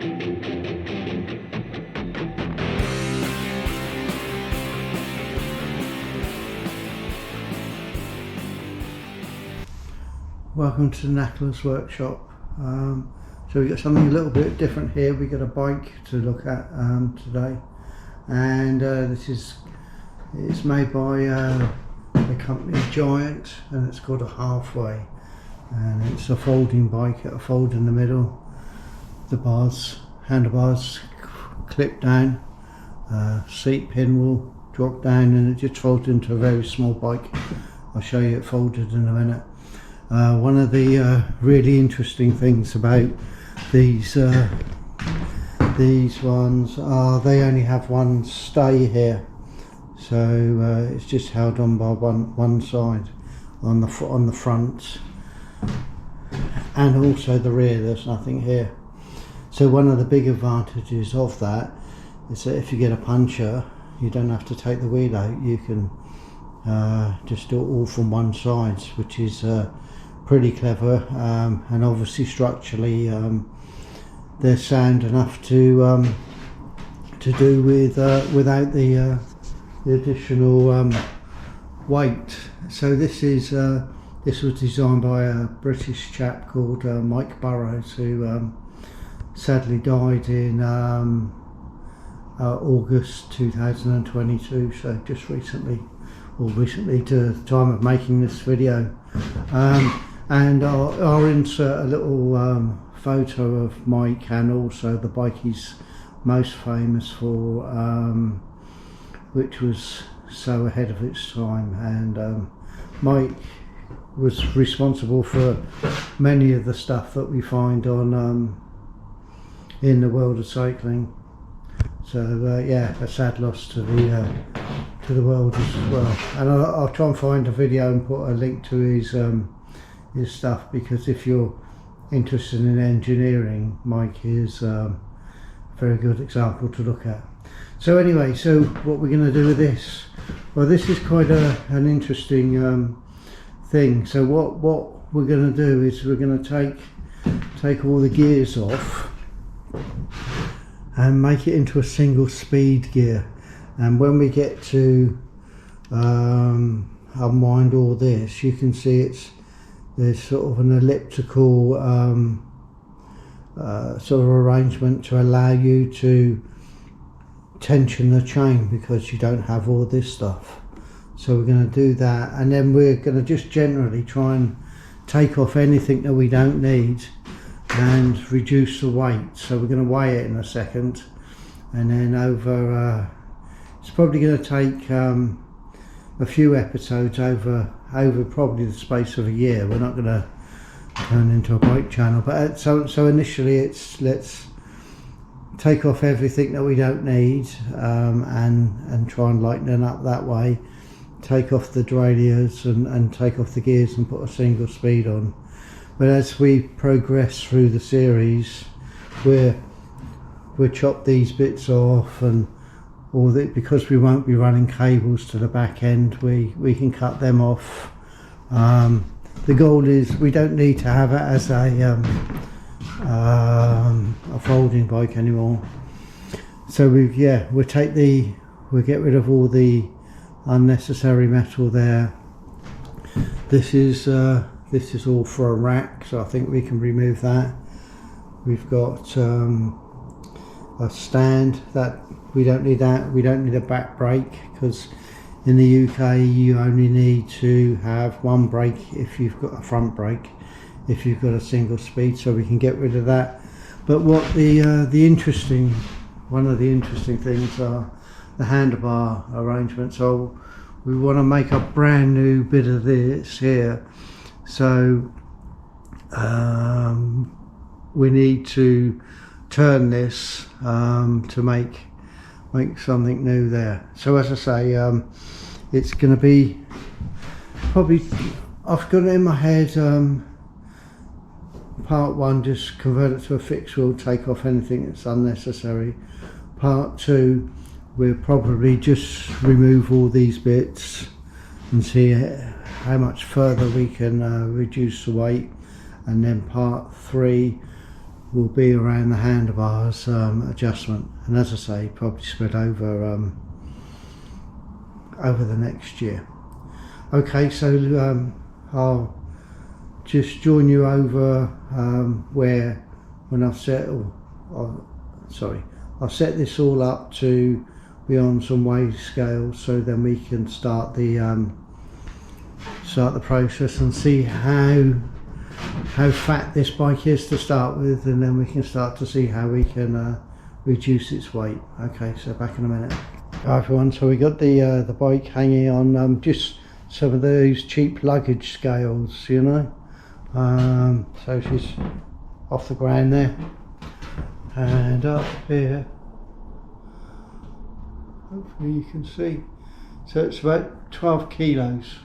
Welcome to Knackler's workshop. So we've got something a little bit different here. We've got a bike to look at today, and it's made by the company 𝗪𝗟𝗡, and it's called a halfway, and it's a folding bike. It'll fold in the middle, the handlebars clip down, seat pin will drop down, and it just folds into a very small bike. I'll show you it folded in a minute. One of the really interesting things about these ones are they only have one stay here, so it's just held on by one side on the front, and also the rear. There's nothing here. So one of the big advantages of that is that if you get a puncture, you don't have to take the wheel out. You can just do it all from one side, which is pretty clever, and obviously structurally they're sound enough to do with without the additional weight. So this was designed by a British chap called Mike Burrows, who sadly died in August 2022, so just recently to the time of making this video. And I'll insert a little photo of Mike, and also the bike he's most famous for, which was so ahead of its time. And Mike was responsible for many of the stuff that we find on in the world of cycling. So yeah, a sad loss to the world as well. And I'll try and find a video and put a link to his stuff, because if you're interested in engineering, Mike is a very good example to look at. So anyway, so what we're going to do with this, well, this is quite an interesting thing. So what we're going to do is we're going to take all the gears off and make it into a single speed gear. And when we get to unwind all this, you can see there's sort of an elliptical sort of arrangement to allow you to tension the chain, because you don't have all this stuff. So we're going to do that, and then we're going to just generally try and take off anything that we don't need and reduce the weight. So we're going to weigh it in a second, and then over it's probably going to take a few episodes over probably the space of a year. We're not going to turn into a bike channel, but so initially let's take off everything that we don't need, and try and lighten it up that way. Take off the derailleurs and take off the gears and put a single speed on. But as we progress through the series, we'll chop these bits off, and all that, because we won't be running cables to the back end, we can cut them off. The goal is we don't need to have it as a folding bike anymore. So we'll get rid of all the unnecessary metal there. This is all for a rack, so I think we can remove that. We've got a stand that we don't need. We don't need a back brake, because in the UK you only need to have one brake if you've got a front brake, if you've got a single speed, so we can get rid of that. But what one of the interesting things are the handlebar arrangement. So we want to make a brand new bit of this here, so we need to turn this to make something new there. So as I say, it's going to be probably, I've got it in my head, part one, just convert it to a fixed wheel, take off anything that's unnecessary. Part two, we'll probably just remove all these bits and see how much further we can reduce the weight. And then part three, will be around the handlebars adjustment, and as I say, probably spread over over the next year. Okay, so I'll just join you over where when I've set, I'll set this all up to be on some weight scales, so then we can start the process and see how fat this bike is to start with, and then we can start to see how we can reduce its weight. Okay, so back in a minute. Hi everyone, so we got the bike hanging on just some of those cheap luggage scales, you know. So she's off the ground there, and up here, hopefully you can see, so it's about 12 kilos,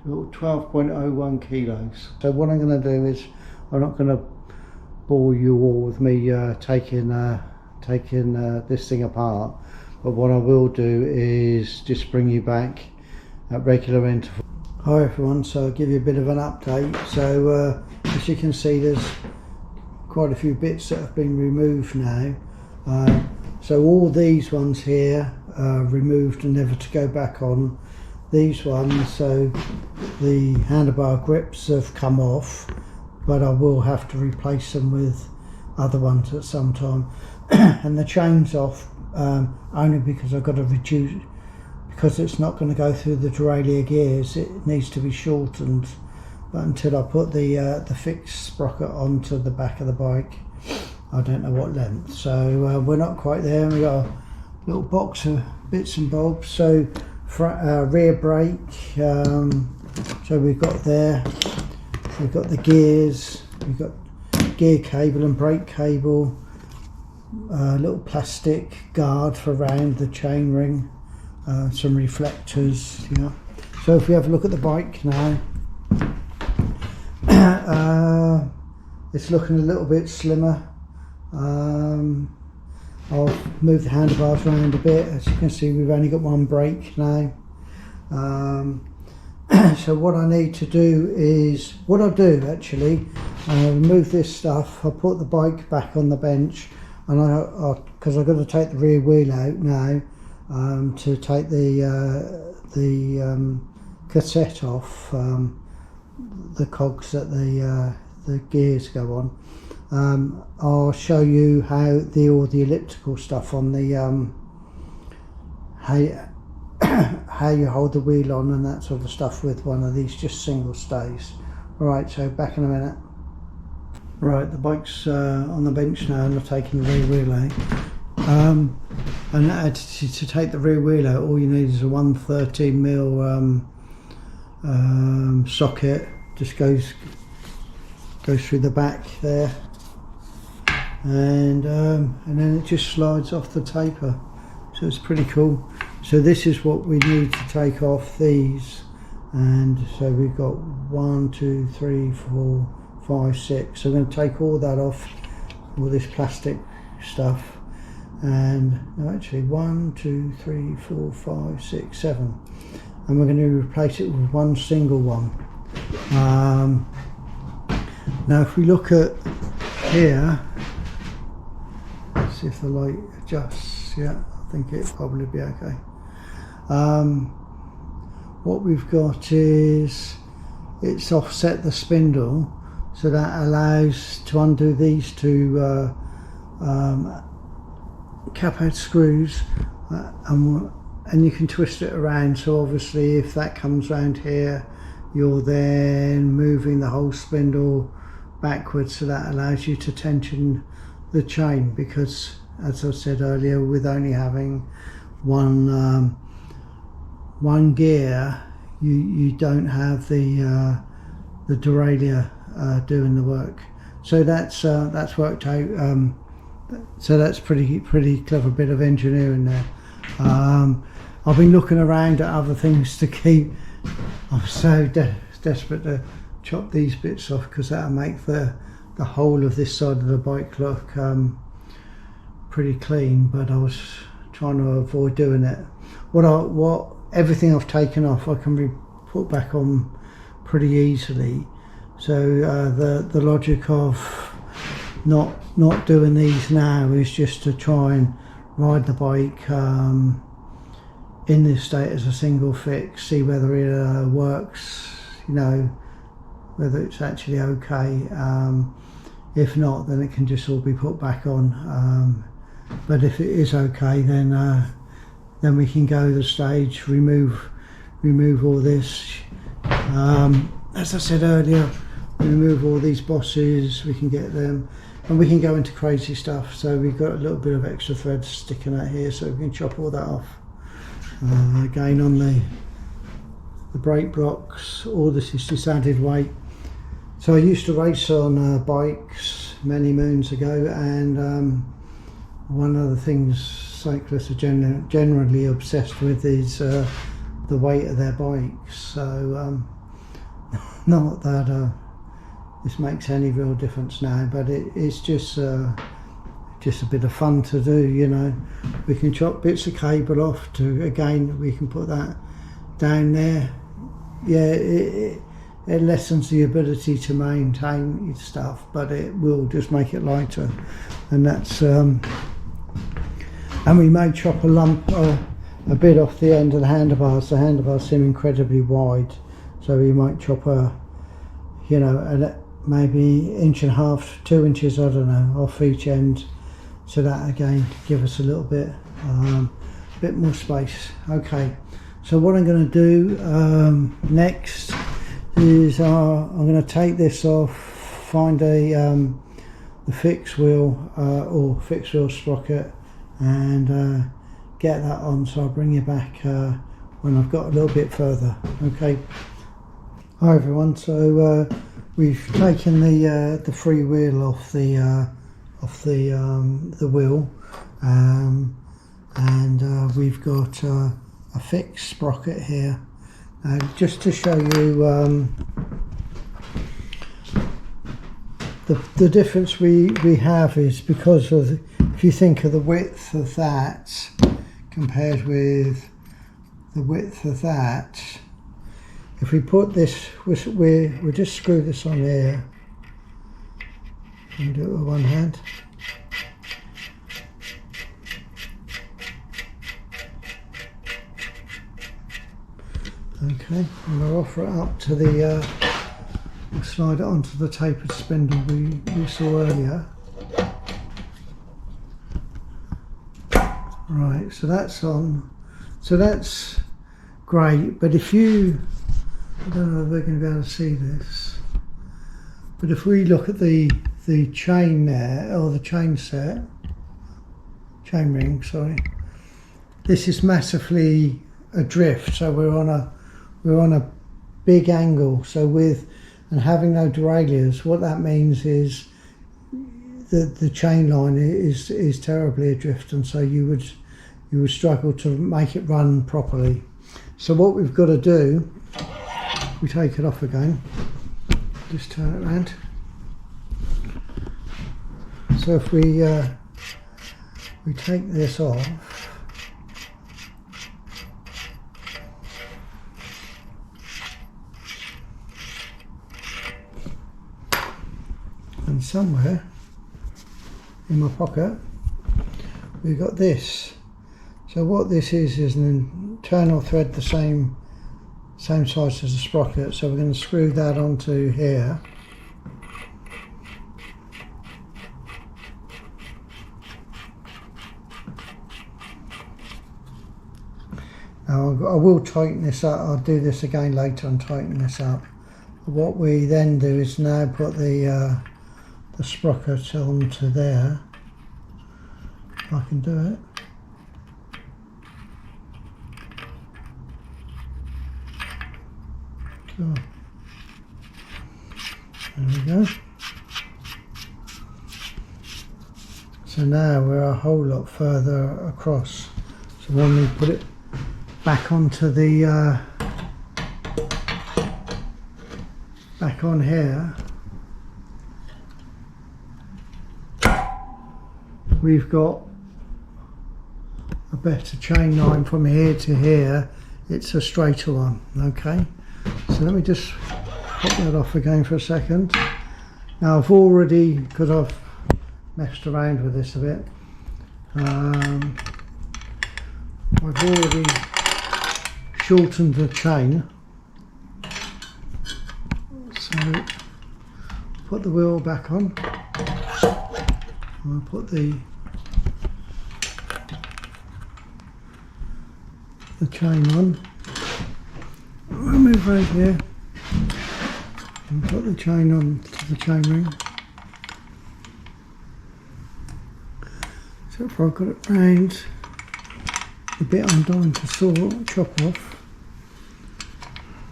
12.01 kilos. So what I'm going to do is, I'm not going to bore you all with me taking this thing apart, but what I will do is just bring you back at regular intervals. Hi everyone, so I'll give you a bit of an update. So as you can see, there's quite a few bits that have been removed now. So all these ones here are removed and never to go back on. These ones, so the handlebar grips have come off, but I will have to replace them with other ones at some time. And the chain's off only because I've got to reduce, because it's not going to go through the derailleur gears, it needs to be shortened. But until I put the fixed sprocket onto the back of the bike, I don't know what length. So we're not quite there. We got a little box of bits and bobs. So rear brake, so we've got there, we've got the gears, we've got gear cable and brake cable, a little plastic guard for around the chain ring, some reflectors, you know. So if we have a look at the bike now, it's looking a little bit slimmer. I'll move the handlebars around a bit. As you can see, we've only got one brake now. So what I need to do is, what I'll do actually, I'll remove this stuff, I'll put the bike back on the bench, and because I've got to take the rear wheel out now to take the cassette off, the cogs that the gears go on. I'll show you how all the elliptical stuff on the how you hold the wheel on and that sort of stuff with one of these just single stays. Right, so back in a minute. Right, the bike's on the bench now, and I'm taking the rear wheel out. And to take the rear wheel out, all you need is a 113mm socket. Just goes through the back there, and then it just slides off the taper. So it's pretty cool. So this is what we need to take off these, and so we've got 1, 2, 3, 4, 5, 6. So I'm going to take all that off, all this plastic stuff, and no, actually 1, 2, 3, 4, 5, 6, 7, and we're going to replace it with one single one. Now if we look at here, let's see if the light adjusts. Yeah, I think it'll probably be okay. What we've got is, it's offset the spindle, so that allows to undo these two cap head screws, and you can twist it around. So obviously if that comes round here, you're then moving the whole spindle backwards, so that allows you to tension the chain, because as I said earlier, with only having one gear, you don't have the derailleur doing the work. So that's worked out. So that's pretty clever bit of engineering there. I've been looking around at other things to keep. I'm so desperate to chop these bits off, because that'll make the whole of this side of the bike look pretty clean, but I was trying to avoid doing it. Everything I've taken off I can put back on pretty easily. So the logic of not doing these now is just to try and ride the bike in this state as a single fix, see whether it works, you know, whether it's actually okay. If not, then it can just all be put back on. But if it is okay, then we can go the stage, remove all this. As I said earlier, remove all these bosses, we can get them, and we can go into crazy stuff. So we've got a little bit of extra thread sticking out here, so we can chop all that off. Again, on the brake blocks, all this is just added weight. So I used to race on bikes many moons ago, and one of the things cyclists are generally obsessed with is the weight of their bikes. So not that this makes any real difference now, but it's just a bit of fun to do, you know. We can chop bits of cable off to, again, we can put that down there. Yeah, it lessens the ability to maintain your stuff, but it will just make it lighter. And that's and we may chop a lump a bit off the end of the handlebars. The handlebars seem incredibly wide, so we might chop you know, maybe 1.5 to 2 inches, I don't know, off each end, so that again give us a little bit more space. Okay, so what I'm going to do next is I'm going to take this off, find the fixed wheel or fixed wheel sprocket, and get that on. So I'll bring you back when I've got a little bit further. Okay. Hi everyone. So we've taken the free wheel off the wheel, and we've got a fixed sprocket here. Just to show you the difference we have is because of, if you think of the width of that compared with the width of that, if we put this, we'll just screw this on here and do it with one hand. Okay, and we'll offer it up to the, we'll slide it onto the tapered spindle we saw earlier. Right, so that's on, so that's great, but if you, I don't know if we're going to be able to see this, but if we look at the chain there, or the chain ring, sorry, this is massively adrift, so we're on a big angle. So and having no derailleurs, what that means is that the chain line is terribly adrift, and so you would struggle to make it run properly. So what we've got to do, we take it off again, just turn it around. So if we take this off, and somewhere in my pocket we've got this. So what this is an internal thread the same size as the sprocket, so we're going to screw that onto here. Now I will tighten this up, I'll do this again later and tighten this up. What we then do is now put the sprocket onto there, if I can do it. Cool. There we go. So now we're a whole lot further across. So when we put it back onto the back on here, we've got a better chain line from here to here. It's a straighter one. Okay, so let me just pop that off again for a second. Now I've already, because I've messed around with this a bit. I've already shortened the chain, so put the wheel back on. I'll put the chain on. I'll move right here and put the chain on to the chain ring. So if I've got it round, the bit I'm going to chop off.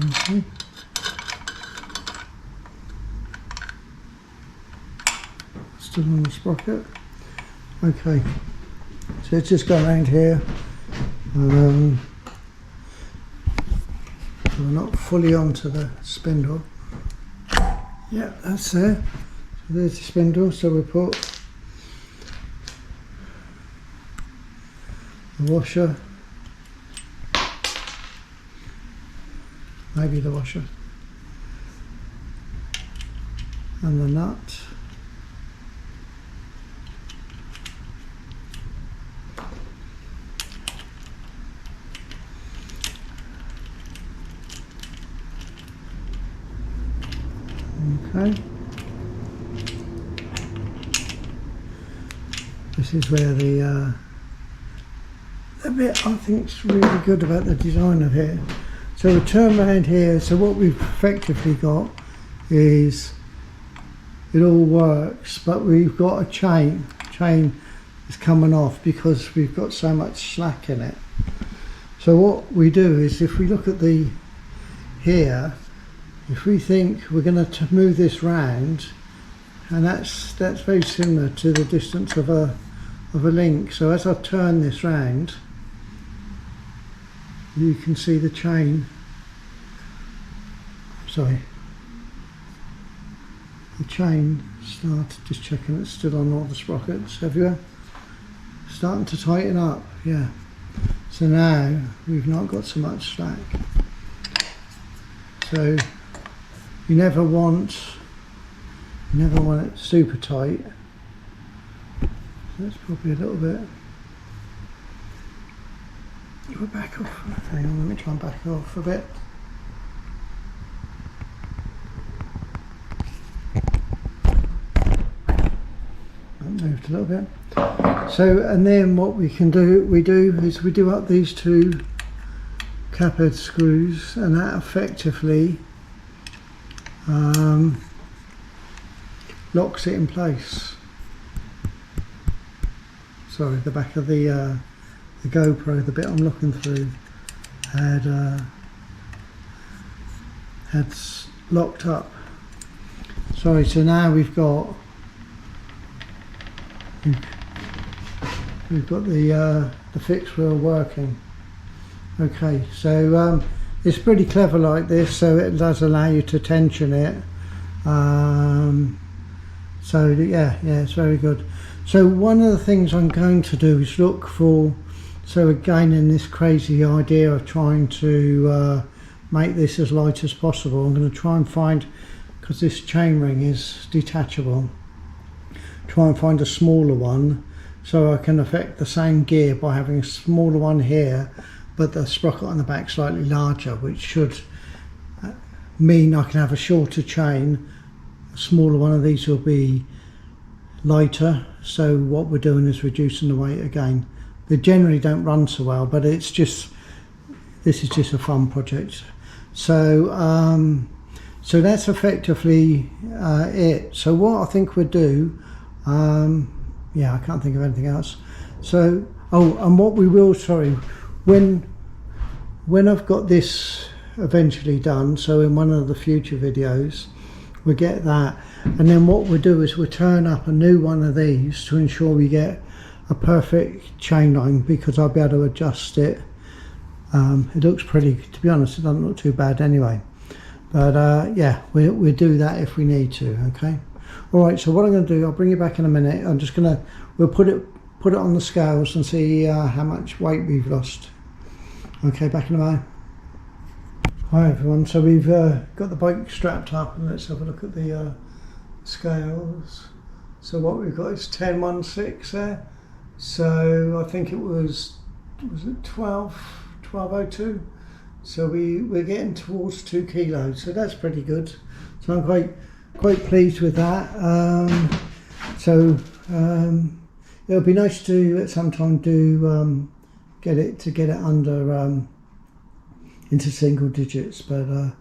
Okay. Still on the sprocket. Okay, so it's just go around here. So we're not fully onto the spindle. Yeah, that's there. So there's the spindle. So we put the washer, maybe the washer, and the nut. Okay. This is where the bit I think is really good about the design of here. So we turn around here. So what we've effectively got is it all works, but we've got a chain is coming off because we've got so much slack in it. So what we do is, if we look at the here, if we think we're going to move this round, and that's very similar to the distance of a link. So as I turn this round, you can see the chain. Sorry, the chain started, just checking it's still on all the sprockets everywhere, starting to tighten up. Yeah. So now we've not got so much slack. So you never want it super tight. So that's probably a little bit. We'll back off. Hang on, let me try and back off a bit. That moved a little bit. So, and then what we do up these two cap head screws, and that effectively locks it in place. Sorry, the back of the GoPro, the bit I'm looking through, had locked up. Sorry, so now we've got the fixed wheel working. Okay, so it's pretty clever like this, so it does allow you to tension it. So yeah, it's very good. So one of the things I'm going to do is look for, so again, in this crazy idea of trying to make this as light as possible, I'm going to try and find, because this chain ring is detachable, try and find a smaller one so I can affect the same gear by having a smaller one here, but the sprocket on the back slightly larger, which should mean I can have a shorter chain. A smaller one of these will be lighter, so what we're doing is reducing the weight again. They generally don't run so well, but it's just, this is just a fun project. So so that's effectively it. So what I think we'll do, yeah, I can't think of anything else. So, oh, and what we will, sorry, when I've got this eventually done, so in one of the future videos, we'll get that. And then what we'll do is we'll turn up a new one of these to ensure we get a perfect chain line, because I'll be able to adjust it. It looks pretty, to be honest, it doesn't look too bad anyway. But yeah, we'll do that if we need to, okay? All right, so what I'm going to do, I'll bring you back in a minute. I'm just going to, we'll put it on the scales and see how much weight we've lost. Okay, back in a moment. Hi everyone, so we've got the bike strapped up, and let's have a look at the scales. So what we've got is 10.16 there. So I think it was it 12.02. So we're getting towards 2 kilos. So that's pretty good. So I'm quite pleased with that. It'll be nice to at some time do get it under into single digits, but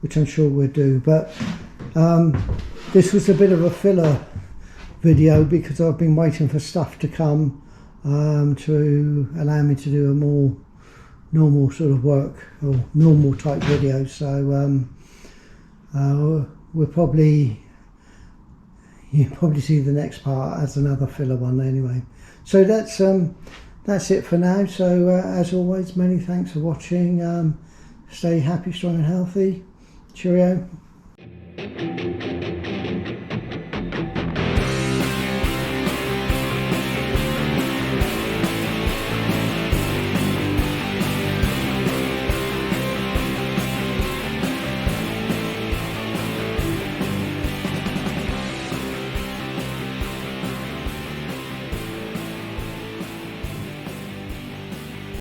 which I'm sure we'll do. But this was a bit of a filler video because I've been waiting for stuff to come to allow me to do a more normal sort of work or normal type video. So you'll probably see the next part as another filler one anyway. So that's it for now. So as always, many thanks for watching. Stay happy, strong and healthy. Cheerio.